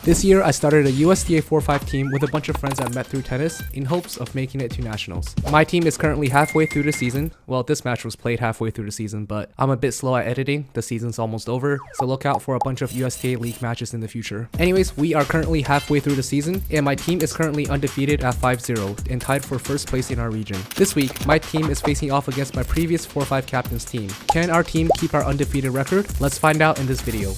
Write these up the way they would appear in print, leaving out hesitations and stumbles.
This year, I started a USTA 4-5 team with a bunch of friends I met through tennis in hopes of making it to nationals. My team is currently halfway through the season. Well, this match was played halfway through the season, but I'm a bit slow at editing. The season's almost over, so look out for a bunch of USTA League matches in the future. Anyways, we are currently halfway through the season, and my team is currently undefeated at 5-0 and tied for first place in our region. This week, my team is facing off against my previous 4-5 captain's team. Can our team keep our undefeated record? Let's find out in this video.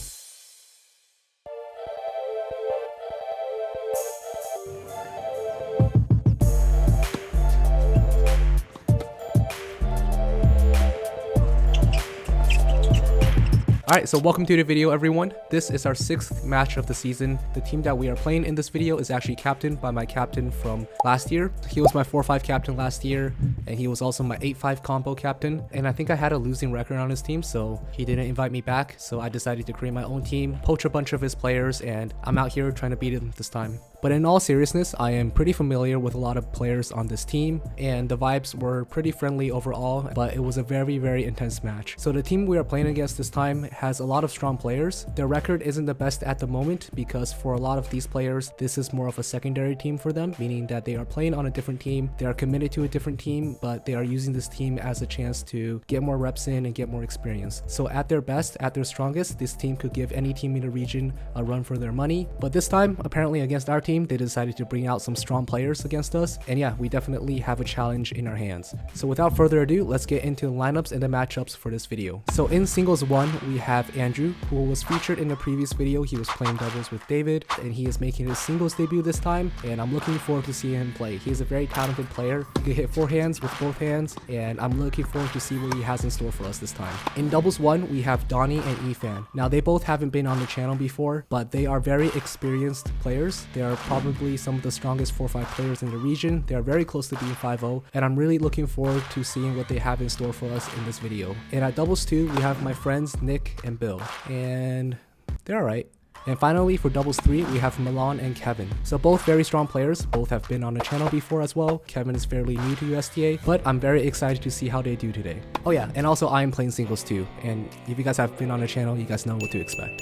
Alright, so welcome to the video everyone. This is our 6th match of the season. The team that we are playing in this video is actually captained by my captain from last year. He was my 4-5 captain last year, and he was also my 8-5 combo captain. And I think I had a losing record on his team, so he didn't invite me back. So I decided to create my own team, poach a bunch of his players, and I'm out here trying to beat him this time. But in all seriousness, I am pretty familiar with a lot of players on this team, and the vibes were pretty friendly overall, but it was a very intense match. So the team we are playing against this time has a lot of strong players. Their record isn't the best at the moment because for a lot of these players, this is more of a secondary team for them, meaning that they are playing on a different team, they are committed to a different team, but they are using this team as a chance to get more reps in and get more experience. So at their best, at their strongest, this team could give any team in the region a run for their money. But this time, apparently against our team, they decided to bring out some strong players against us, and yeah, we definitely have a challenge in our hands. So without further ado, let's get into the lineups and the matchups for this video. So in singles 1, we have Andrew, who was featured in the previous video. He was playing doubles with David, and he is making his singles debut this time, and I'm looking forward to seeing him play. He is a very talented player. He can hit forehands with both hands, and I'm looking forward to see what he has in store for us this time. In doubles 1, we have Donnie and Ifan. Now they both haven't been on the channel before, but they are very experienced players. They are probably some of the strongest 4-5 players in the region. They are very close to being 5-0, and I'm really looking forward to seeing what they have in store for us in this video. And at doubles 2, we have my friends Nick and Bill, and they're alright. And finally, for doubles 3, we have Milan and Kevin. So both very strong players, both have been on the channel before as well. Kevin is fairly new to USTA, but I'm very excited to see how they do today. Oh yeah, and also I am playing singles too, and if you guys have been on the channel, you guys know what to expect.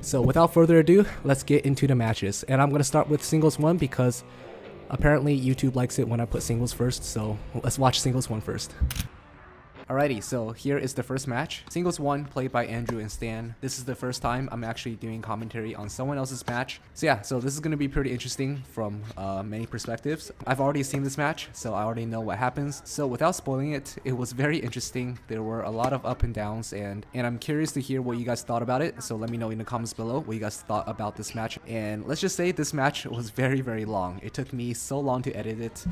So without further ado, let's get into the matches. And I'm going to start with singles 1 because apparently YouTube likes it when I put singles first, so let's watch singles 1 first. Alrighty, so here is the first match. Singles 1 played by Andrew and Stan. This is the first time I'm actually doing commentary on someone else's match. So yeah, so this is going to be pretty interesting from many perspectives. I've already seen this match, so I already know what happens. So without spoiling it, it was very interesting. There were a lot of up and downs, and I'm curious to hear what you guys thought about it. So let me know in the comments below what you guys thought about this match. And let's just say this match was very long. It took me so long to edit it.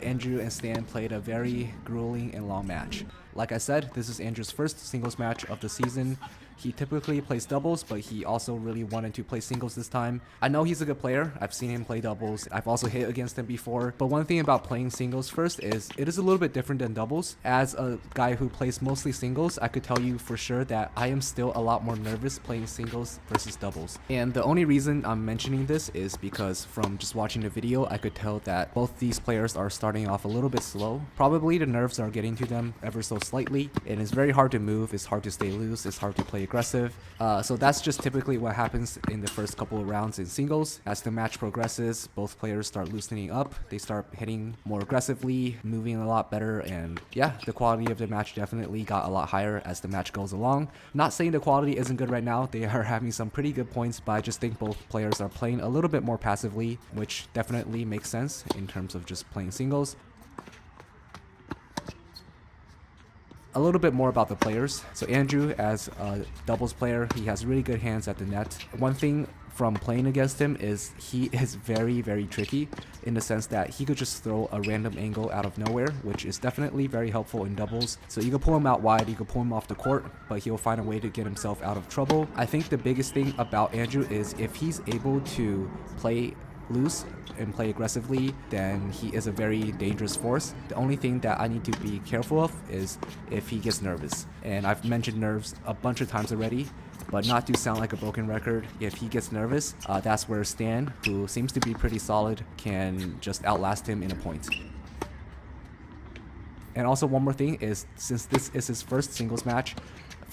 Andrew and Stan played a very grueling and long match. Like I said, this is Andrew's first singles match of the season. He typically plays doubles, but he also really wanted to play singles this time. I know he's a good player. I've seen him play doubles. I've also hit against him before. But one thing about playing singles first is it is a little bit different than doubles. As a guy who plays mostly singles, I could tell you for sure that I am still a lot more nervous playing singles versus doubles. And the only reason I'm mentioning this is because from just watching the video, I could tell that both these players are starting off a little bit slow. Probably the nerves are getting to them ever so slightly. And it's very hard to move. It's hard to stay loose. It's hard to play aggressive. So that's just typically what happens in the first couple of rounds in singles. As the match progresses, both players start loosening up. They start hitting more aggressively, moving a lot better, and yeah, the quality of the match definitely got a lot higher as the match goes along. Not saying the quality isn't good right now. They are having some pretty good points, but I just think both players are playing a little bit more passively, which definitely makes sense in terms of just playing singles. A little bit more about the players. So Andrew, as a doubles player, he has really good hands at the net. One thing from playing against him is he is very tricky in the sense that he could just throw a random angle out of nowhere, which is definitely very helpful in doubles. So you can pull him out wide, you can pull him off the court, but he'll find a way to get himself out of trouble. I think the biggest thing about Andrew is if he's able to play loose and play aggressively, then he is a very dangerous force. The only thing that I need to be careful of is if he gets nervous. And I've mentioned nerves a bunch of times already, but not to sound like a broken record, if he gets nervous, that's where Stan, who seems to be pretty solid, can just outlast him in a point. And also one more thing is, since this is his first singles match,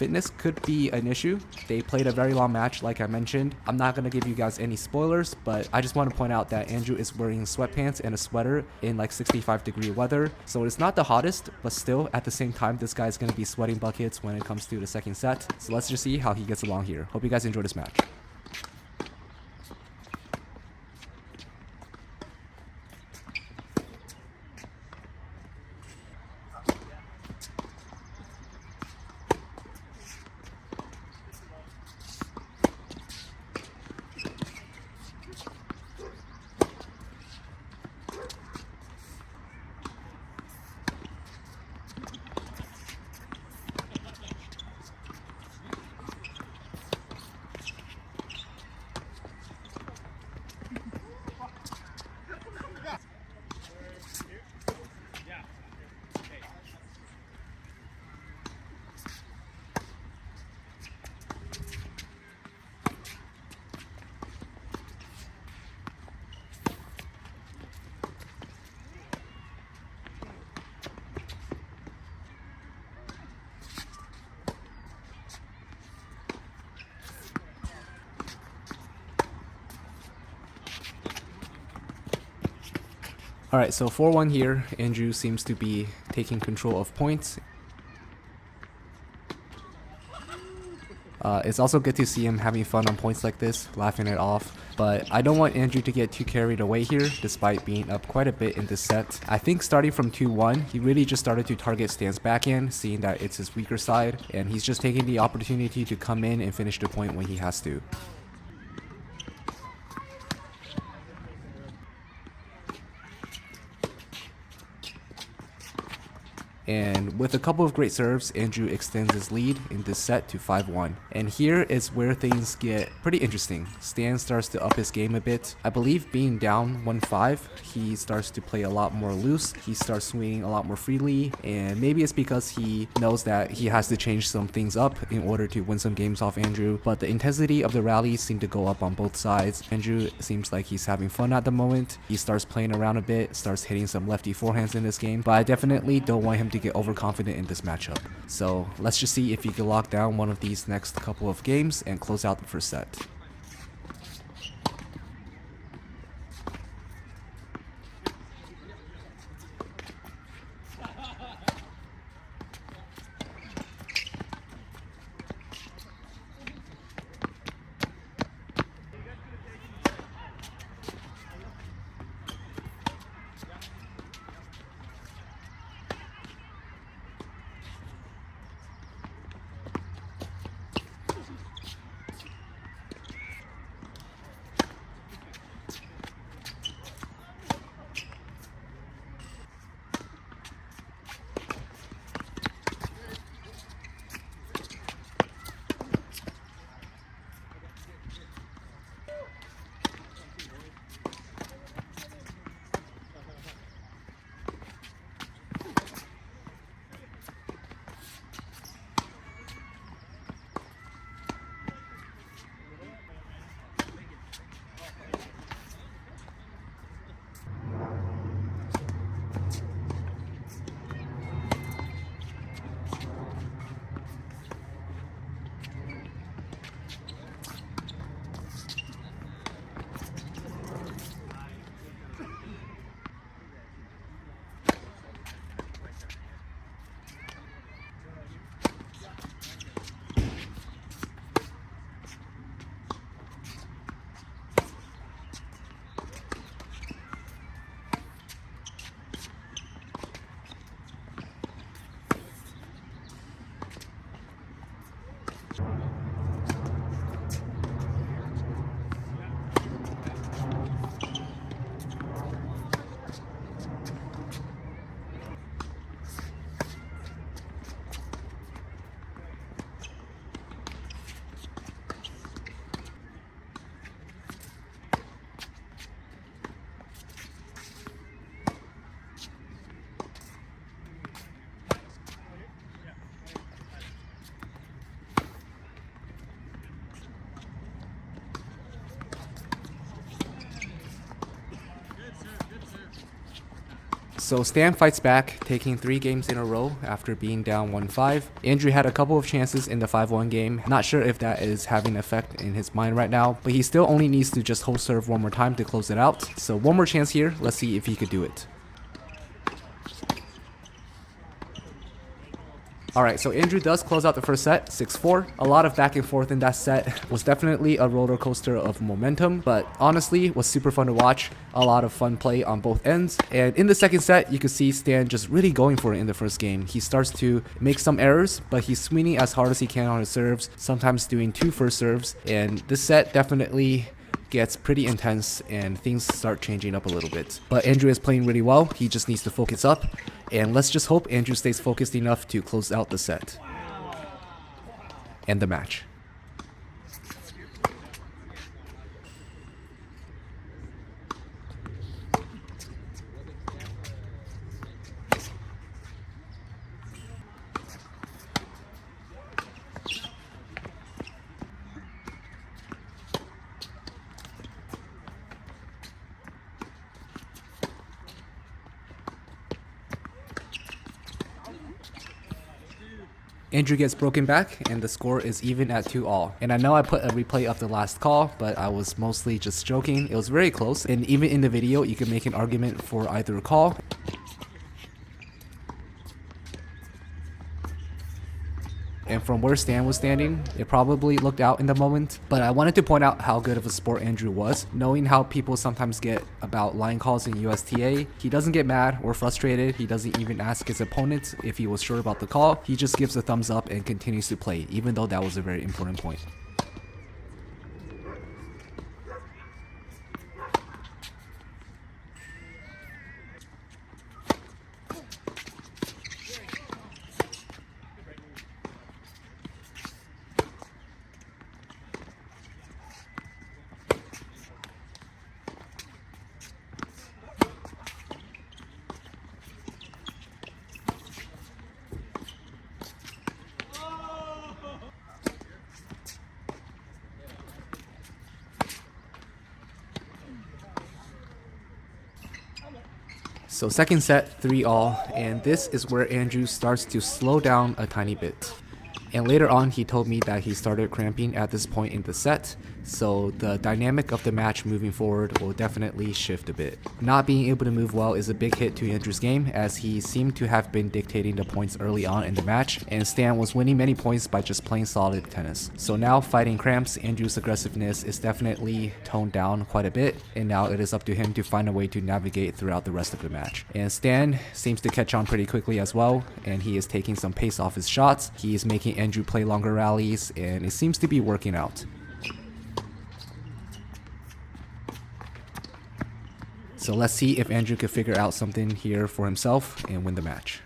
fitness could be an issue. They played a very long match, like I mentioned. I'm not going to give you guys any spoilers, but I just want to point out that Andrew is wearing sweatpants and a sweater in like 65-degree weather. So it's not the hottest, but still at the same time, this guy's going to be sweating buckets when it comes to the second set. So let's just see how he gets along here. Hope you guys enjoy this match. Alright, so 4-1 here. Andrew seems to be taking control of points. It's also good to see him having fun on points like this, laughing it off. But I don't want Andrew to get too carried away here, despite being up quite a bit in this set. I think starting from 2-1, he really just started to target Stan's backhand, seeing that it's his weaker side, and he's just taking the opportunity to come in and finish the point when he has to. And with a couple of great serves, Andrew extends his lead in this set to 5-1. And here is where things get pretty interesting. Stan starts to up his game a bit. I believe being down 1-5, he starts to play a lot more loose. He starts swinging a lot more freely, and maybe it's because he knows that he has to change some things up in order to win some games off Andrew. But the intensity of the rallies seem to go up on both sides. Andrew seems like he's having fun at the moment. He starts playing around a bit, starts hitting some lefty forehands in this game, but I definitely don't want him to get overconfident in this matchup. So let's just see if he can lock down one of these next couple of games and close out the first set. So Stan fights back, taking 3 games in a row after being down 1-5. Andrew had a couple of chances in the 5-1 game. Not sure if that is having an effect in his mind right now, but he still only needs to just hold serve one more time to close it out. So one more chance here. Let's see if he could do it. Alright, so Andrew does close out the first set, 6-4. A lot of back and forth in that set. Was definitely a roller coaster of momentum, but honestly was super fun to watch. A lot of fun play on both ends. And in the second set, you could see Stan just really going for it in the first game. He starts to make some errors, but he's swinging as hard as he can on his serves, sometimes doing 2 first serves. And this set definitely gets pretty intense and things start changing up a little bit. But Andrew is playing really well. He just needs to focus up. And let's just hope Andrew stays focused enough to close out the set and the match. Andrew gets broken back and the score is even at 2-all. And I know I put a replay of the last call, but I was mostly just joking. It was very close, and even in the video you can make an argument for either call. And from where Stan was standing, it probably looked out in the moment. But I wanted to point out how good of a sport Andrew was. Knowing how people sometimes get about line calls in USTA, he doesn't get mad or frustrated. He doesn't even ask his opponent if he was sure about the call. He just gives a thumbs up and continues to play, even though that was a very important point. So second set, 3-all, and this is where Andrew starts to slow down a tiny bit. And later on, he told me that he started cramping at this point in the set, so the dynamic of the match moving forward will definitely shift a bit. Not being able to move well is a big hit to Andrew's game, as he seemed to have been dictating the points early on in the match, and Stan was winning many points by just playing solid tennis. So now, fighting cramps, Andrew's aggressiveness is definitely toned down quite a bit, and now it is up to him to find a way to navigate throughout the rest of the match. And Stan seems to catch on pretty quickly as well, and he is taking some pace off his shots. He is making Andrew play longer rallies, and it seems to be working out. So let's see if Andrew could figure out something here for himself and win the match.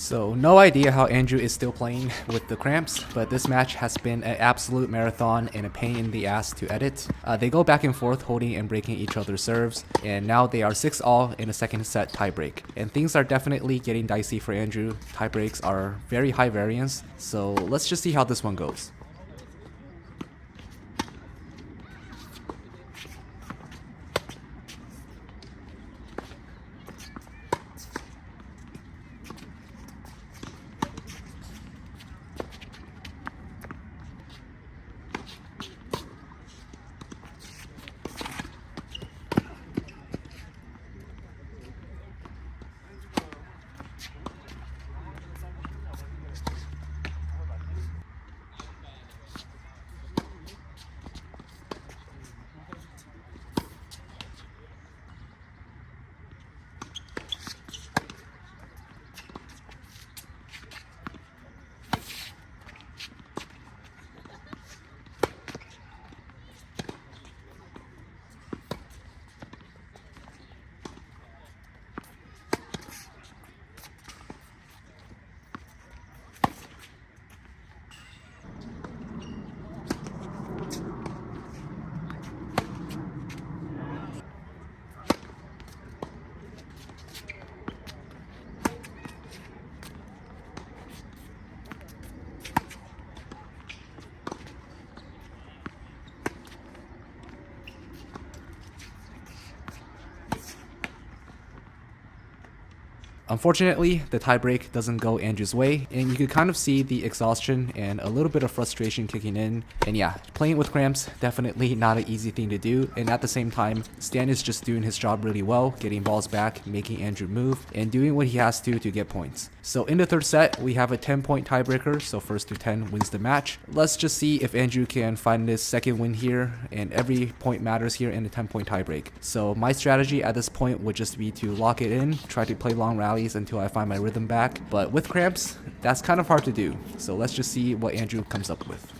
So no idea how Andrew is still playing with the cramps, but this match has been an absolute marathon and a pain in the ass to edit. They go back and forth holding and breaking each other's serves, and now they are 6-all in a second set tiebreak. And things are definitely getting dicey for Andrew. Tiebreaks are very high variance, so let's just see how this one goes. Unfortunately, the tiebreak doesn't go Andrew's way, and you could kind of see the exhaustion and a little bit of frustration kicking in. And yeah, playing with cramps, definitely not an easy thing to do, and at the same time, Stan is just doing his job really well, getting balls back, making Andrew move, and doing what he has to get points. So in the third set, we have a 10-point tiebreaker, so first to 10 wins the match. Let's just see if Andrew can find this second win here, and every point matters here in the 10-point tiebreak. So my strategy at this point would just be to lock it in, try to play long rallies until I find my rhythm back, but with cramps, that's kind of hard to do. So let's just see what Andrew comes up with.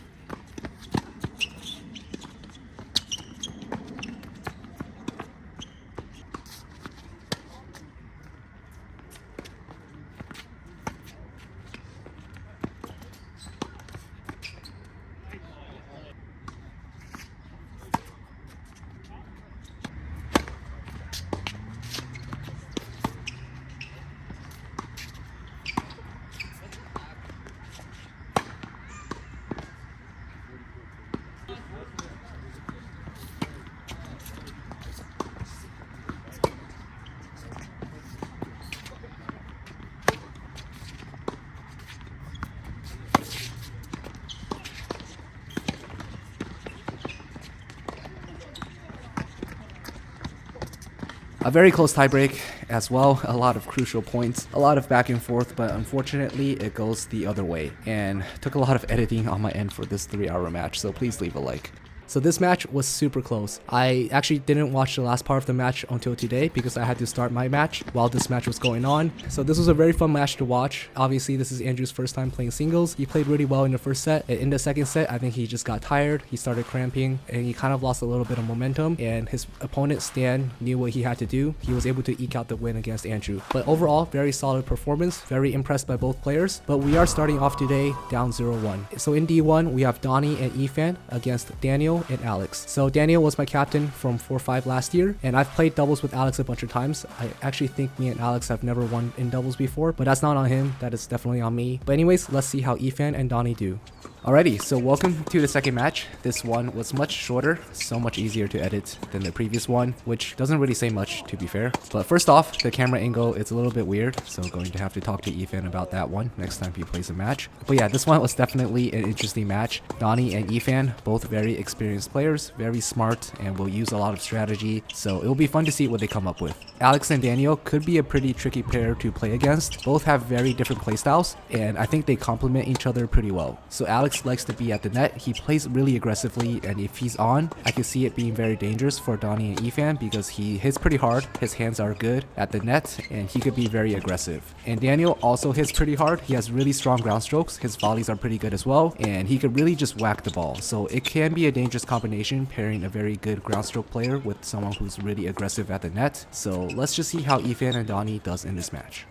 A very close tiebreak as well, a lot of crucial points, a lot of back and forth, but unfortunately it goes the other way, and took a lot of editing on my end for this 3-hour match, so please leave a like. So this match was super close. I actually didn't watch the last part of the match until today because I had to start my match while this match was going on. So this was a very fun match to watch. Obviously, this is Andrew's first time playing singles. He played really well in the first set. And in the second set, I think he just got tired. He started cramping and he kind of lost a little bit of momentum. And his opponent, Stan, knew what he had to do. He was able to eke out the win against Andrew. But overall, very solid performance. Very impressed by both players. But we are starting off today down 0-1. So in D1, we have Donnie and Efan against Daniel and Alex. So Daniel was my captain from 4-5 last year, and I've played doubles with Alex a bunch of times. I actually think me and Alex have never won in doubles before, but that's not on him, that is definitely on me. But anyways, let's see how Efan and Donnie do. Alrighty, so welcome to the second match. This one was much shorter, so much easier to edit than the previous one, which doesn't really say much to be fair. But first off, the camera angle is a little bit weird, so going to have to talk to Efan about that one next time he plays a match. But yeah, this one was definitely an interesting match. Donnie and Efan, both very experienced players, very smart, and will use a lot of strategy, so it'll be fun to see what they come up with. Alex and Daniel could be a pretty tricky pair to play against. Both have very different playstyles, and I think they complement each other pretty well. So Alex likes to be at the net. He plays really aggressively, and if he's on, I can see it being very dangerous for Donnie and Efan because he hits pretty hard, his hands are good at the net, and he could be very aggressive. And Daniel also hits pretty hard. He has really strong ground strokes, his volleys are pretty good as well, and he could really just whack the ball. So it can be a dangerous combination pairing a very good ground stroke player with someone who's really aggressive at the net. So let's just see how Efan and Donnie does in this match.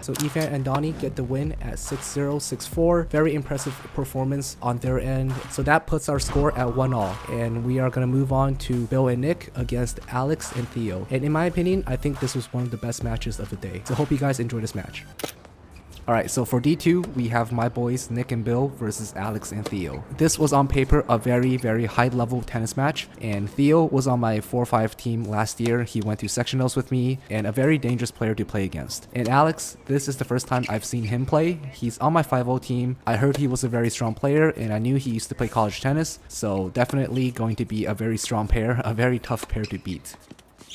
So Ethan and Donnie get the win at 6-0, 6-4. Very impressive performance on their end. So that puts our score at 1-all. And we are going to move on to Bill and Nick against Alex and Theo. And in my opinion, I think this was one of the best matches of the day. So hope you guys enjoy this match. Alright, so for D2, we have my boys Nick and Bill versus Alex and Theo. This was on paper a very, very high level tennis match, and Theo was on my 4-5 team last year. He went to sectionals with me, and a very dangerous player to play against. And Alex, this is the first time I've seen him play. He's on my 5-0 team. I heard he was a very strong player, and I knew he used to play college tennis, so definitely going to be a very strong pair, a very tough pair to beat.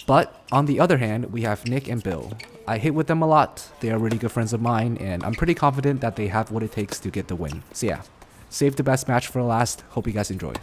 But on the other hand, we have Nick and Bill. I hit with them a lot. They are really good friends of mine, and I'm pretty confident that they have what it takes to get the win. So yeah, save the best match for last. Hope you guys enjoy.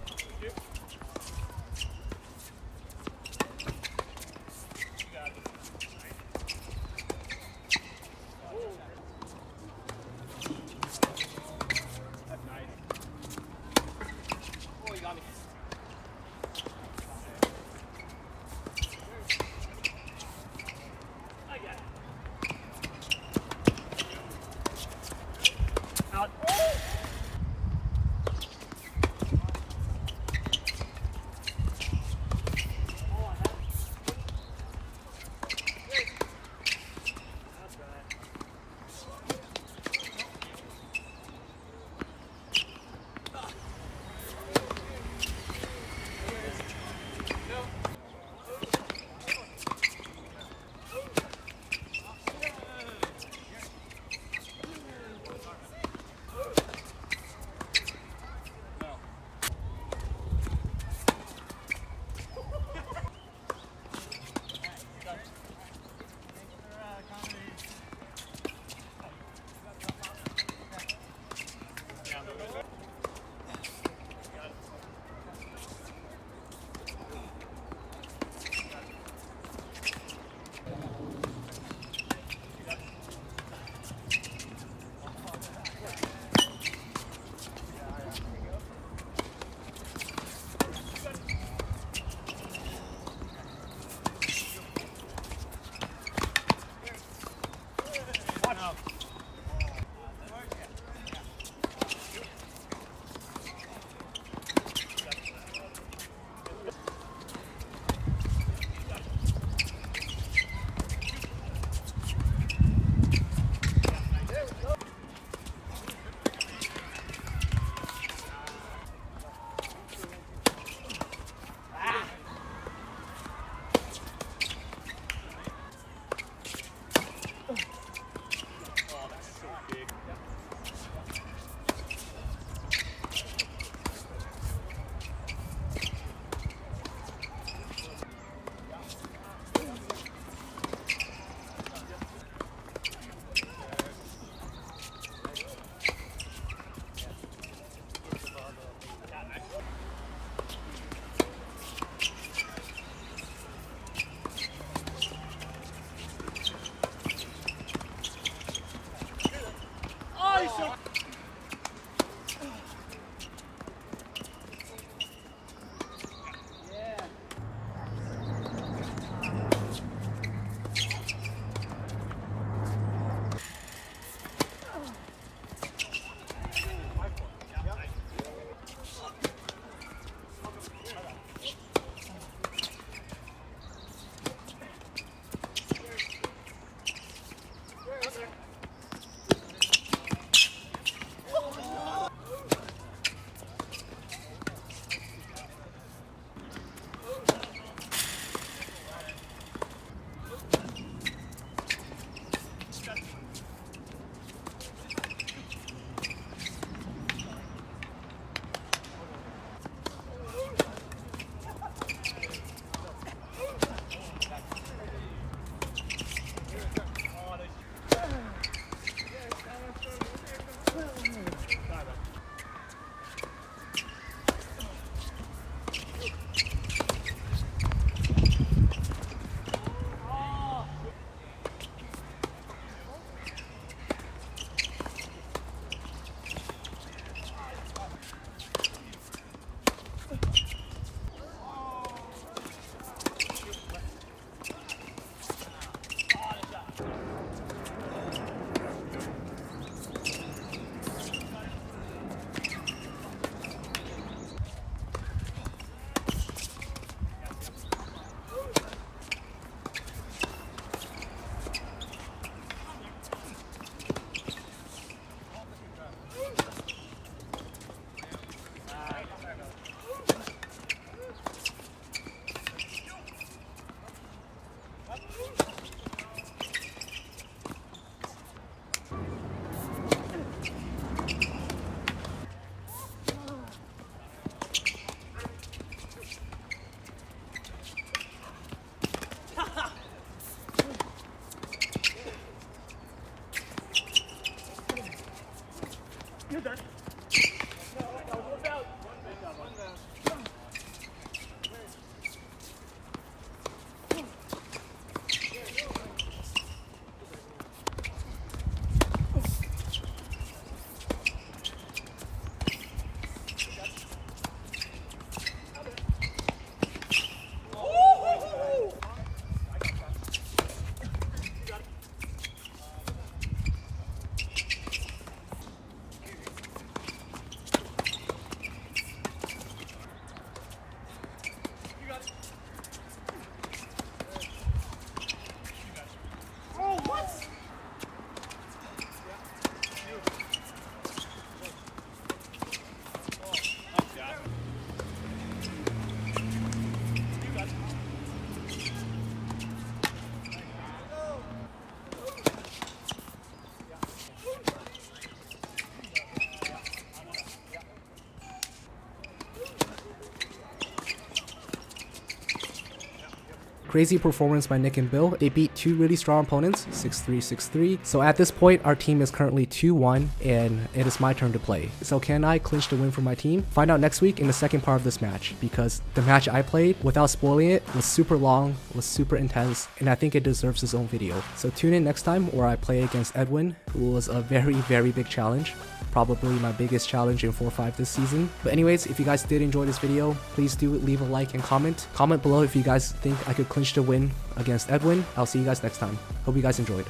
Crazy performance by Nick and Bill. They beat two really strong opponents, 6-3, 6-3. So at this point, our team is currently 2-1, and it is my turn to play. So can I clinch the win for my team? Find out next week in the second part of this match, because the match I played, without spoiling it, was super long, was super intense, and I think it deserves its own video. So tune in next time where I play against Edwin, who was a very, very big challenge. Probably my biggest challenge in 4-5 this season. But anyways, if you guys did enjoy this video, please do leave a like and comment. Comment below if you guys think I could clinch the win against Edwin. I'll see you guys next time. Hope you guys enjoyed.